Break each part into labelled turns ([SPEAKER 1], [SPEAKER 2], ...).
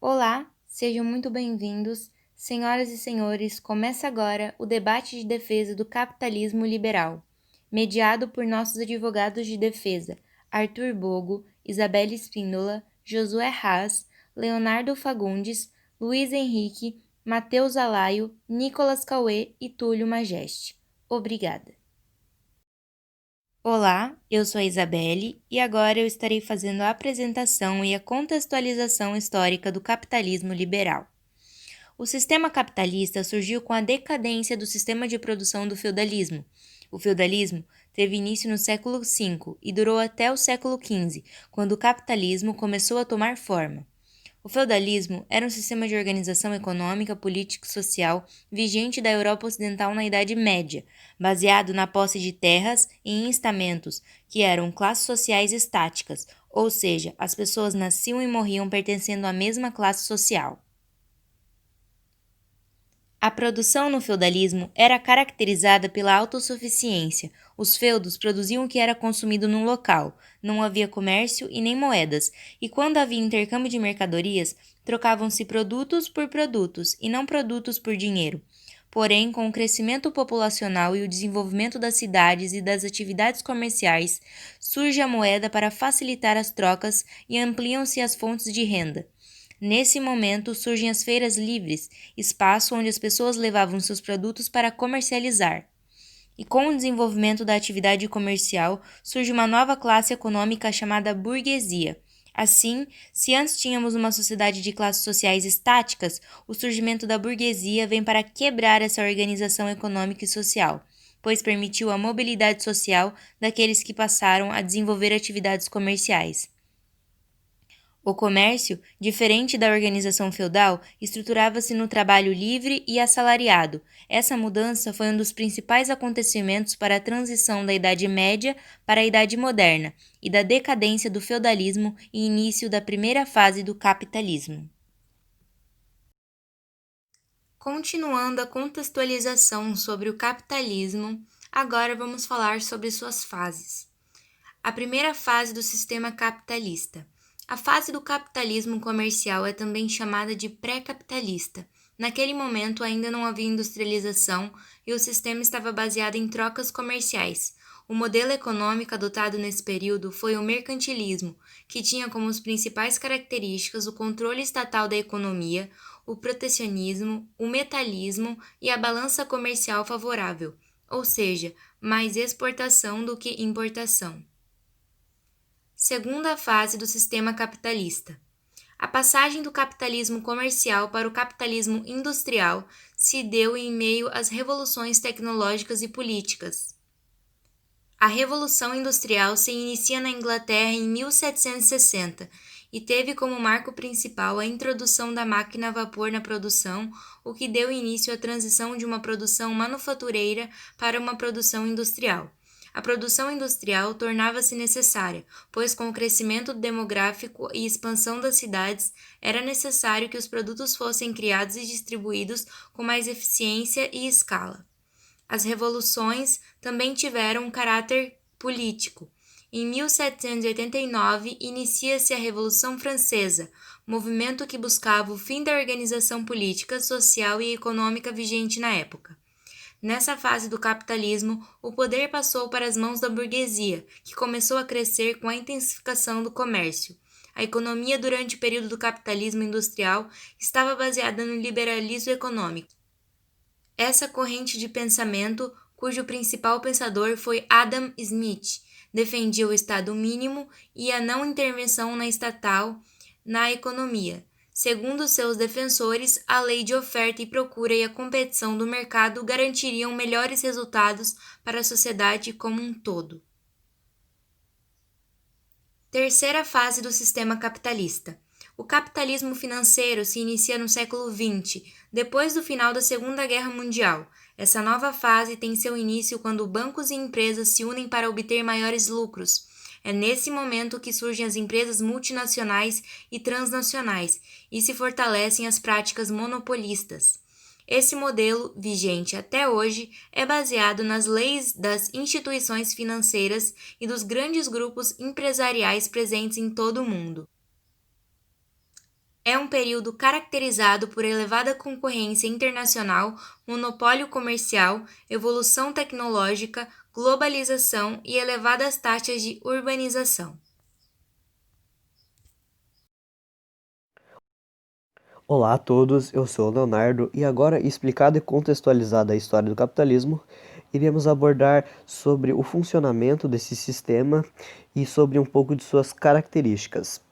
[SPEAKER 1] Olá, sejam muito bem-vindos. Senhoras e senhores, começa agora o debate de defesa do capitalismo liberal, mediado por nossos advogados de defesa, Arthur Bogo, Isabelle Espíndola, Josué Haas, Leonardo Fagundes, Luiz Henrique, Matheus Alaio, Nicolas Cauê e Túlio Majeste. Obrigada. Olá, eu sou a Isabelle e agora eu estarei fazendo a apresentação e a contextualização histórica do capitalismo liberal. O sistema capitalista surgiu com a decadência do sistema de produção do feudalismo. O feudalismo teve início no século V e durou até o século XV, quando o capitalismo começou a tomar forma. O feudalismo era um sistema de organização econômica, política e social vigente da Europa Ocidental na Idade Média, baseado na posse de terras e em estamentos, que eram classes sociais estáticas, ou seja, as pessoas nasciam e morriam pertencendo à mesma classe social. A produção no feudalismo era caracterizada pela autossuficiência. Os feudos produziam o que era consumido no local, não havia comércio e nem moedas, e quando havia intercâmbio de mercadorias, trocavam-se produtos por produtos e não produtos por dinheiro. Porém, com o crescimento populacional e o desenvolvimento das cidades e das atividades comerciais, surge a moeda para facilitar as trocas e ampliam-se as fontes de renda. Nesse momento surgem as feiras livres, espaço onde as pessoas levavam seus produtos para comercializar. E com o desenvolvimento da atividade comercial, surge uma nova classe econômica chamada burguesia. Assim, se antes tínhamos uma sociedade de classes sociais estáticas, o surgimento da burguesia vem para quebrar essa organização econômica e social, pois permitiu a mobilidade social daqueles que passaram a desenvolver atividades comerciais. O comércio, diferente da organização feudal, estruturava-se no trabalho livre e assalariado. Essa mudança foi um dos principais acontecimentos para a transição da Idade Média para a Idade Moderna e da decadência do feudalismo e início da primeira fase do capitalismo. Continuando a contextualização sobre o capitalismo, agora vamos falar sobre suas fases. A primeira fase do sistema capitalista. A fase do capitalismo comercial é também chamada de pré-capitalista. Naquele momento ainda não havia industrialização e o sistema estava baseado em trocas comerciais. O modelo econômico adotado nesse período foi o mercantilismo, que tinha como as principais características o controle estatal da economia, o protecionismo, o metalismo e a balança comercial favorável, ou seja, mais exportação do que importação. Segunda fase do sistema capitalista. A passagem do capitalismo comercial para o capitalismo industrial se deu em meio às revoluções tecnológicas e políticas. A Revolução Industrial se inicia na Inglaterra em 1760 e teve como marco principal a introdução da máquina a vapor na produção, o que deu início à transição de uma produção manufatureira para uma produção industrial. A produção industrial tornava-se necessária, pois com o crescimento demográfico e expansão das cidades, era necessário que os produtos fossem criados e distribuídos com mais eficiência e escala. As revoluções também tiveram um caráter político. Em 1789, inicia-se a Revolução Francesa, movimento que buscava o fim da organização política, social e econômica vigente na época. Nessa fase do capitalismo, o poder passou para as mãos da burguesia, que começou a crescer com a intensificação do comércio. A economia durante o período do capitalismo industrial estava baseada no liberalismo econômico. Essa corrente de pensamento, cujo principal pensador foi Adam Smith, defendia o Estado mínimo e a não intervenção na estatal na economia. Segundo seus defensores, a lei de oferta e procura e a competição do mercado garantiriam melhores resultados para a sociedade como um todo. Terceira fase do sistema capitalista. O capitalismo financeiro se inicia no século XX, depois do final da Segunda Guerra Mundial. Essa nova fase tem seu início quando bancos e empresas se unem para obter maiores lucros. É nesse momento que surgem as empresas multinacionais e transnacionais e se fortalecem as práticas monopolistas. Esse modelo, vigente até hoje, é baseado nas leis das instituições financeiras e dos grandes grupos empresariais presentes em todo o mundo. É um período caracterizado por elevada concorrência internacional, monopólio comercial, evolução tecnológica, globalização e elevadas taxas de urbanização.
[SPEAKER 2] Olá a todos, eu sou o Leonardo e agora, explicada e contextualizada a história do capitalismo, iremos abordar sobre o funcionamento desse sistema e sobre um pouco de suas características.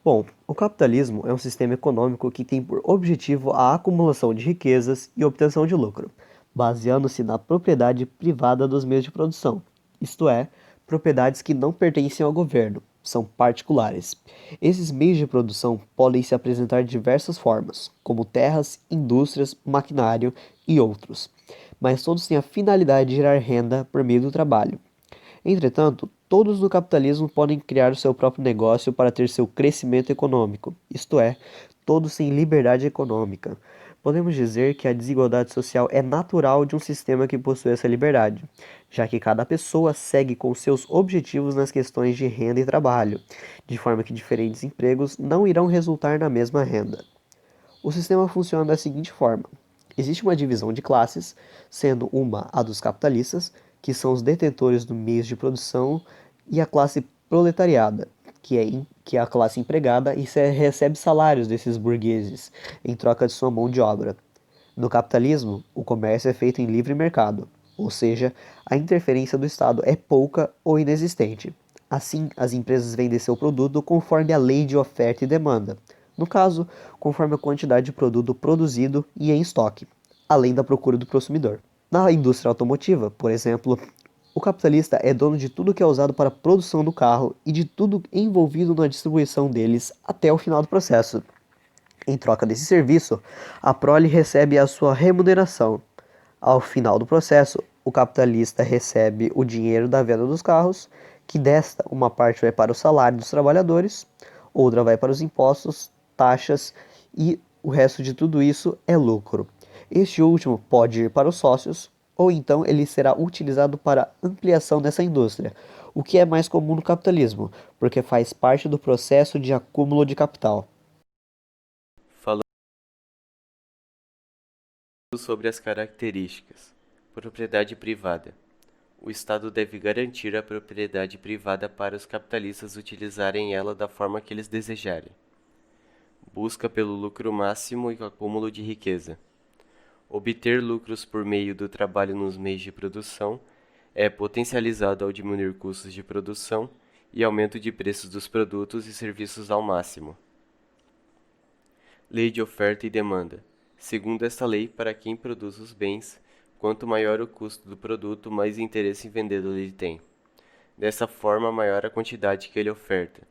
[SPEAKER 2] Bom, o capitalismo é um sistema econômico que tem por objetivo a acumulação de riquezas e obtenção de lucro, baseando-se na propriedade privada dos meios de produção, isto é, propriedades que não pertencem ao governo, são particulares. Esses meios de produção podem se apresentar de diversas formas, como terras, indústrias, maquinário e outros, mas todos têm a finalidade de gerar renda por meio do trabalho. Entretanto, todos no capitalismo podem criar o seu próprio negócio para ter seu crescimento econômico, isto é, todos têm liberdade econômica. Podemos dizer que a desigualdade social é natural de um sistema que possui essa liberdade, já que cada pessoa segue com seus objetivos nas questões de renda e trabalho, de forma que diferentes empregos não irão resultar na mesma renda. O sistema funciona da seguinte forma: existe uma divisão de classes, sendo uma a dos capitalistas, que são os detentores dos meios de produção, e a classe proletariada, que é a classe empregada e recebe salários desses burgueses em troca de sua mão de obra. No capitalismo, o comércio é feito em livre mercado, ou seja, a interferência do Estado é pouca ou inexistente. Assim, as empresas vendem seu produto conforme a lei de oferta e demanda, no caso, conforme a quantidade de produto produzido e em estoque, além da procura do consumidor. Na indústria automotiva, por exemplo, o capitalista é dono de tudo que é usado para a produção do carro e de tudo envolvido na distribuição deles até o final do processo. Em troca desse serviço, a prole recebe a sua remuneração. Ao final do processo, o capitalista recebe o dinheiro da venda dos carros, que desta uma parte vai para o salário dos trabalhadores, outra vai para os impostos, taxas e o resto de tudo isso é lucro. Este último pode ir para os sócios, ou então ele será utilizado para ampliação dessa indústria, o que é mais comum no capitalismo, porque faz parte do processo de acúmulo de capital.
[SPEAKER 3] Falando sobre as características. Propriedade privada. O Estado deve garantir a propriedade privada para os capitalistas utilizarem ela da forma que eles desejarem. Busca pelo lucro máximo e acúmulo de riqueza. Obter lucros por meio do trabalho nos meios de produção é potencializado ao diminuir custos de produção e aumento de preços dos produtos e serviços ao máximo. Lei de oferta e demanda. Segundo esta lei, para quem produz os bens, quanto maior o custo do produto, mais interesse em vendê-lo ele tem. Dessa forma, maior a quantidade que ele oferta.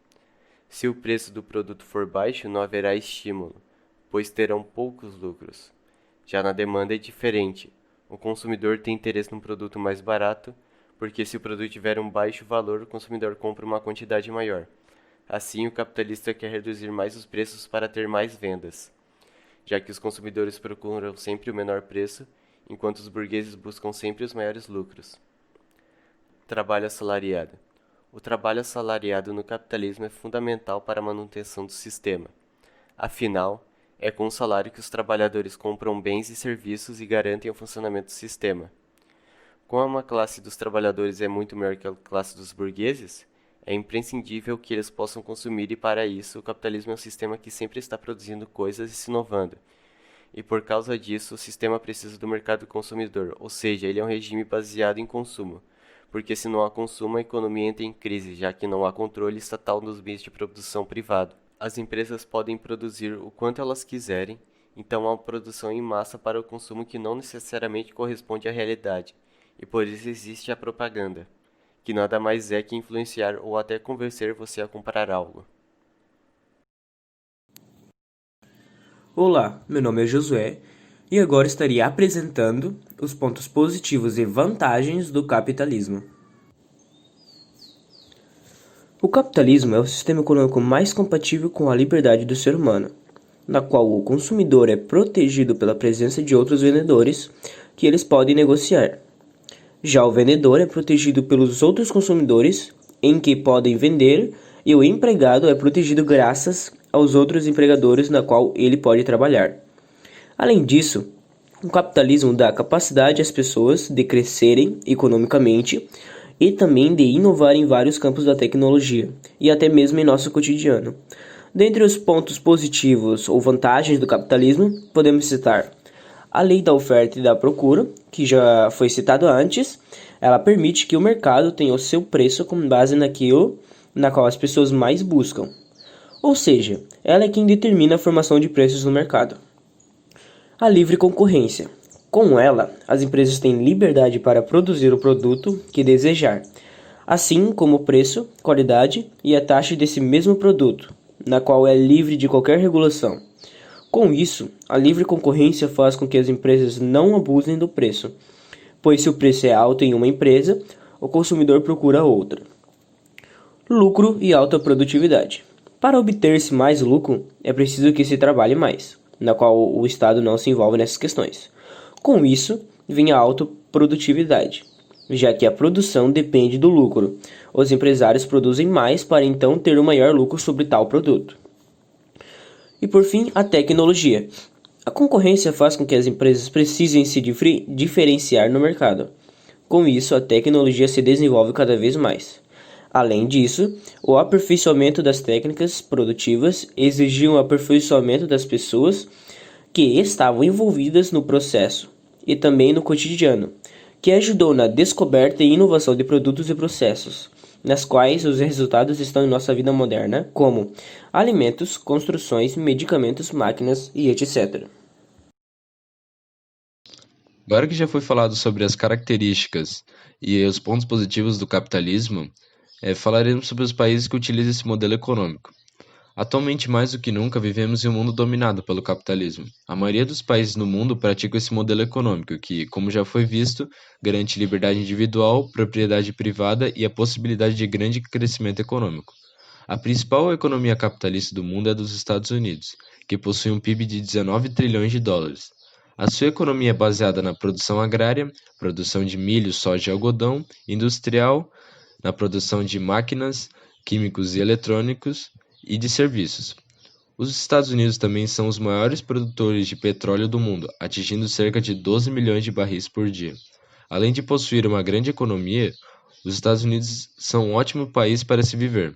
[SPEAKER 3] Se o preço do produto for baixo, não haverá estímulo, pois terão poucos lucros. Já na demanda é diferente. O consumidor tem interesse num produto mais barato, porque se o produto tiver um baixo valor, o consumidor compra uma quantidade maior. Assim, o capitalista quer reduzir mais os preços para ter mais vendas, já que os consumidores procuram sempre o menor preço, enquanto os burgueses buscam sempre os maiores lucros. Trabalho assalariado. O trabalho assalariado no capitalismo é fundamental para a manutenção do sistema. Afinal, é com o salário que os trabalhadores compram bens e serviços e garantem o funcionamento do sistema. Como a classe dos trabalhadores é muito maior que a classe dos burgueses, é imprescindível que eles possam consumir e, para isso, o capitalismo é um sistema que sempre está produzindo coisas e se inovando. E por causa disso, o sistema precisa do mercado consumidor, ou seja, ele é um regime baseado em consumo, porque se não há consumo, a economia entra em crise, já que não há controle estatal nos meios de produção privado. As empresas podem produzir o quanto elas quiserem, então há uma produção em massa para o consumo que não necessariamente corresponde à realidade, e por isso existe a propaganda, que nada mais é que influenciar ou até convencer você a comprar algo.
[SPEAKER 4] Olá, meu nome é Josué e agora estaria apresentando os pontos positivos e vantagens do capitalismo. O capitalismo é o sistema econômico mais compatível com a liberdade do ser humano, na qual o consumidor é protegido pela presença de outros vendedores que eles podem negociar. Já o vendedor é protegido pelos outros consumidores em que podem vender e o empregado é protegido graças aos outros empregadores na qual ele pode trabalhar. Além disso, o capitalismo dá capacidade às pessoas de crescerem economicamente e também de inovar em vários campos da tecnologia e até mesmo em nosso cotidiano. Dentre os pontos positivos ou vantagens do capitalismo, podemos citar a lei da oferta e da procura, que já foi citado antes. Ela permite que o mercado tenha o seu preço com base naquilo na qual as pessoas mais buscam. Ou seja, ela é quem determina a formação de preços no mercado. A livre concorrência. Com ela, as empresas têm liberdade para produzir o produto que desejar, assim como o preço, qualidade e a taxa desse mesmo produto, na qual é livre de qualquer regulação. Com isso, a livre concorrência faz com que as empresas não abusem do preço, pois se o preço é alto em uma empresa, o consumidor procura outra. Lucro e alta produtividade. Para obter-se mais lucro, é preciso que se trabalhe mais, na qual o Estado não se envolve nessas questões. Com isso, vem a alta produtividade, já que a produção depende do lucro. Os empresários produzem mais para então ter um maior lucro sobre tal produto. E por fim, a tecnologia. A concorrência faz com que as empresas precisem se diferenciar no mercado. Com isso, a tecnologia se desenvolve cada vez mais. Além disso, o aperfeiçoamento das técnicas produtivas exigiu um aperfeiçoamento das pessoas que estavam envolvidas no processo e também no cotidiano, que ajudou na descoberta e inovação de produtos e processos, nas quais os resultados estão em nossa vida moderna, como alimentos, construções, medicamentos, máquinas e etc.
[SPEAKER 5] Agora que já foi falado sobre as características e os pontos positivos do capitalismo, falaremos sobre os países que utilizam esse modelo econômico. Atualmente, mais do que nunca, vivemos em um mundo dominado pelo capitalismo. A maioria dos países no mundo pratica esse modelo econômico que, como já foi visto, garante liberdade individual, propriedade privada e a possibilidade de grande crescimento econômico. A principal economia capitalista do mundo é a dos Estados Unidos, que possui um PIB de 19 trilhões de dólares. A sua economia é baseada na produção agrária, produção de milho, soja e algodão, industrial, na produção de máquinas, químicos e eletrônicos, e de serviços. Os Estados Unidos também são os maiores produtores de petróleo do mundo, atingindo cerca de 12 milhões de barris por dia. Além de possuir uma grande economia, os Estados Unidos são um ótimo país para se viver,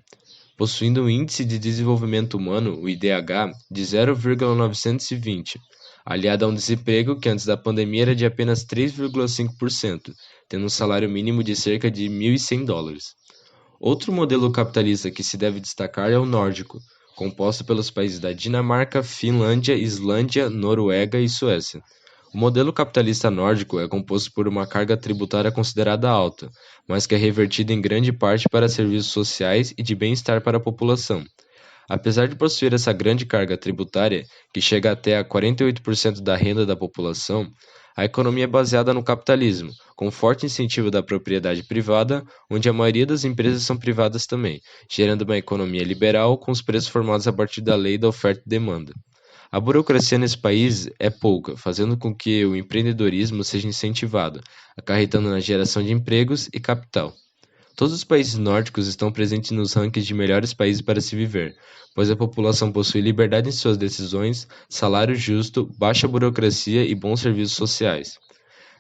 [SPEAKER 5] possuindo um índice de desenvolvimento humano, o IDH, de 0,920, aliado a um desemprego que antes da pandemia era de apenas 3,5%, tendo um salário mínimo de cerca de $1.100. Outro modelo capitalista que se deve destacar é o nórdico, composto pelos países da Dinamarca, Finlândia, Islândia, Noruega e Suécia. O modelo capitalista nórdico é composto por uma carga tributária considerada alta, mas que é revertida em grande parte para serviços sociais e de bem-estar para a população. Apesar de possuir essa grande carga tributária, que chega até a 48% da renda da população, a economia é baseada no capitalismo, com forte incentivo da propriedade privada, onde a maioria das empresas são privadas também, gerando uma economia liberal com os preços formados a partir da lei da oferta e demanda. A burocracia nesse país é pouca, fazendo com que o empreendedorismo seja incentivado, acarretando na geração de empregos e capital. Todos os países nórdicos estão presentes nos rankings de melhores países para se viver, pois a população possui liberdade em suas decisões, salário justo, baixa burocracia e bons serviços sociais.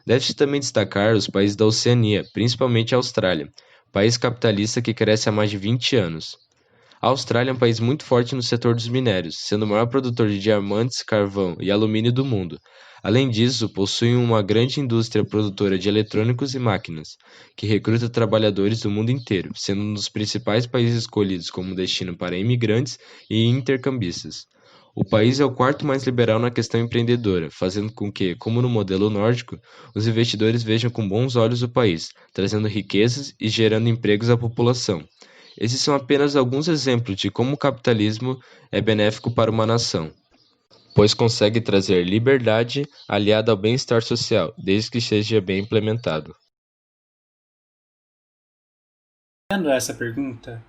[SPEAKER 5] Deve-se também destacar os países da Oceania, principalmente a Austrália, país capitalista que cresce há mais de 20 anos. A Austrália é um país muito forte no setor dos minérios, sendo o maior produtor de diamantes, carvão e alumínio do mundo. Além disso, possui uma grande indústria produtora de eletrônicos e máquinas, que recruta trabalhadores do mundo inteiro, sendo um dos principais países escolhidos como destino para imigrantes e intercambistas. O país é o quarto mais liberal na questão empreendedora, fazendo com que, como no modelo nórdico, os investidores vejam com bons olhos o país, trazendo riquezas e gerando empregos à população. Esses são apenas alguns exemplos de como o capitalismo é benéfico para uma nação, pois consegue trazer liberdade aliada ao bem-estar social, desde que seja bem implementado.
[SPEAKER 6] Respondendo a essa pergunta,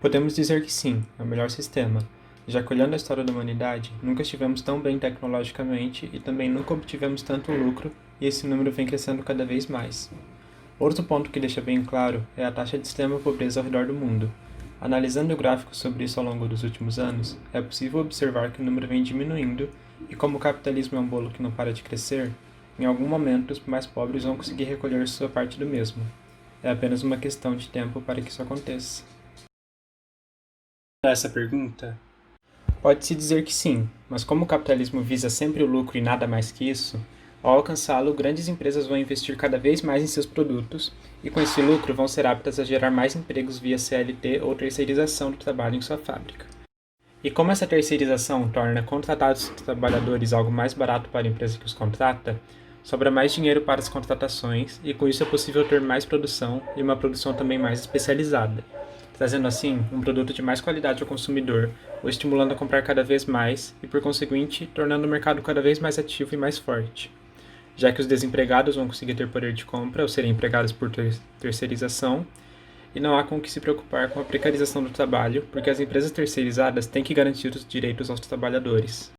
[SPEAKER 6] podemos dizer que sim, é o melhor sistema, já que olhando a história da humanidade, nunca estivemos tão bem tecnologicamente e também nunca obtivemos tanto lucro, e esse número vem crescendo cada vez mais. Outro ponto que deixa bem claro é a taxa de extrema pobreza ao redor do mundo. Analisando o gráfico sobre isso ao longo dos últimos anos, é possível observar que o número vem diminuindo e como o capitalismo é um bolo que não para de crescer, em algum momento os mais pobres vão conseguir recolher sua parte do mesmo. É apenas uma questão de tempo para que isso aconteça. Essa pergunta? Pode-se dizer que sim, mas como o capitalismo visa sempre o lucro e nada mais que isso, ao alcançá-lo, grandes empresas vão investir cada vez mais em seus produtos e com esse lucro vão ser aptas a gerar mais empregos via CLT ou terceirização do trabalho em sua fábrica. E como essa terceirização torna contratados trabalhadores algo mais barato para a empresa que os contrata, sobra mais dinheiro para as contratações e com isso é possível ter mais produção e uma produção também mais especializada, trazendo assim um produto de mais qualidade ao consumidor, o estimulando a comprar cada vez mais e, por conseguinte, tornando o mercado cada vez mais ativo e mais forte, já que os desempregados vão conseguir ter poder de compra ao serem empregados por terceirização, e não há com o que se preocupar com a precarização do trabalho, porque as empresas terceirizadas têm que garantir os direitos aos trabalhadores.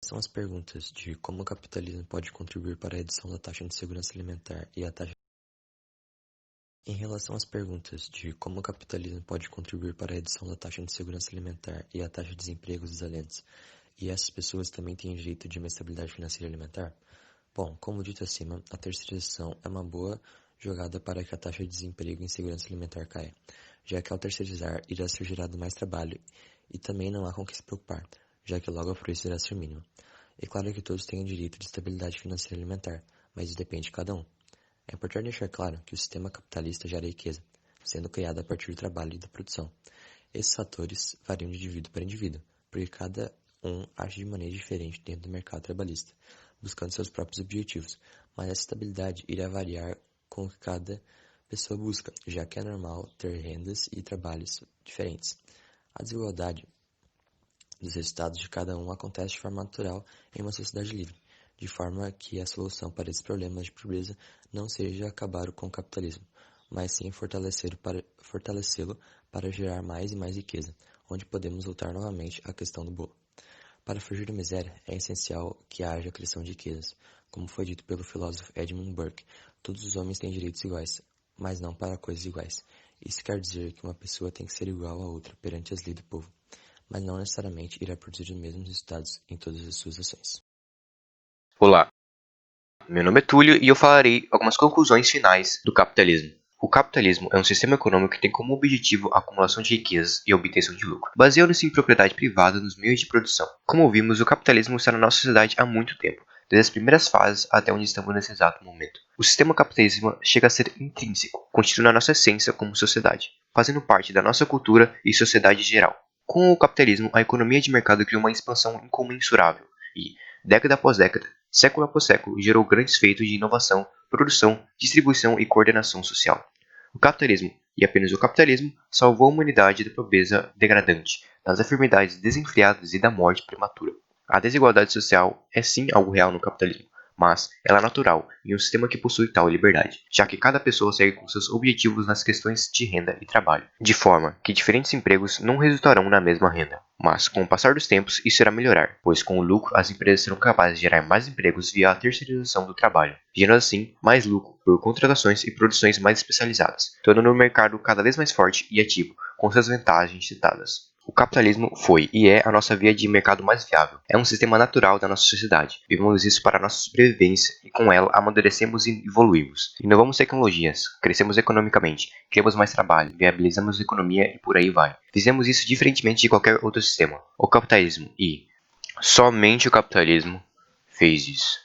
[SPEAKER 7] São as perguntas de como o capitalismo pode contribuir para a redução da taxa de segurança alimentar e a taxa. Em relação às perguntas de como o capitalismo pode contribuir para a redução da taxa de segurança alimentar e a taxa de desemprego dos alimentos, e essas pessoas também têm direito de uma estabilidade financeira alimentar? Bom, como dito acima, a terceirização é uma boa jogada para que a taxa de desemprego e insegurança alimentar caia, já que ao terceirizar irá ser gerado mais trabalho e também não há com que se preocupar, já que logo a preço irá ser mínimo. É claro que todos têm o direito de estabilidade financeira alimentar, mas isso depende de cada um. É importante deixar claro que o sistema capitalista gera riqueza, sendo criada a partir do trabalho e da produção. Esses fatores variam de indivíduo para indivíduo, porque cada um age de maneira diferente dentro do mercado trabalhista, buscando seus próprios objetivos, mas essa estabilidade irá variar com o que cada pessoa busca, já que é normal ter rendas e trabalhos diferentes. A desigualdade dos resultados de cada um acontece de forma natural em uma sociedade livre, de forma que a solução para esses problemas de pobreza não seja acabar com o capitalismo, mas sim fortalecê-lo para gerar mais e mais riqueza, onde podemos voltar novamente à questão do bolo. Para fugir da miséria, é essencial que haja criação de riquezas. Como foi dito pelo filósofo Edmund Burke, todos os homens têm direitos iguais, mas não para coisas iguais. Isso quer dizer que uma pessoa tem que ser igual a outra perante as leis do povo, mas não necessariamente irá produzir os mesmos resultados em todas as suas ações.
[SPEAKER 8] Olá, meu nome é Túlio e eu falarei algumas conclusões finais do capitalismo. O capitalismo é um sistema econômico que tem como objetivo a acumulação de riquezas e a obtenção de lucro, baseando-se em propriedade privada nos meios de produção. Como vimos, o capitalismo está na nossa sociedade há muito tempo, desde as primeiras fases até onde estamos nesse exato momento. O sistema capitalista chega a ser intrínseco, constituindo a nossa essência como sociedade, fazendo parte da nossa cultura e sociedade em geral. Com o capitalismo, a economia de mercado criou uma expansão incomensurável e, década após década, século após século, gerou grandes feitos de inovação, produção, distribuição e coordenação social. O capitalismo, e apenas o capitalismo, salvou a humanidade da pobreza degradante, das enfermidades desenfreadas e da morte prematura. A desigualdade social é sim algo real no capitalismo, mas ela é natural em um sistema que possui tal liberdade, já que cada pessoa segue com seus objetivos nas questões de renda e trabalho, de forma que diferentes empregos não resultarão na mesma renda. Mas, com o passar dos tempos, isso irá melhorar, pois com o lucro as empresas serão capazes de gerar mais empregos via a terceirização do trabalho, gerando assim mais lucro por contratações e produções mais especializadas, tornando o mercado cada vez mais forte e ativo, com suas vantagens citadas. O capitalismo foi e é a nossa via de mercado mais viável. É um sistema natural da nossa sociedade. Vivemos isso para a nossa sobrevivência e com ela amadurecemos e evoluímos. Inovamos tecnologias, crescemos economicamente, criamos mais trabalho, viabilizamos a economia e por aí vai. Fizemos isso diferentemente de qualquer outro sistema. O capitalismo e somente o capitalismo fez isso.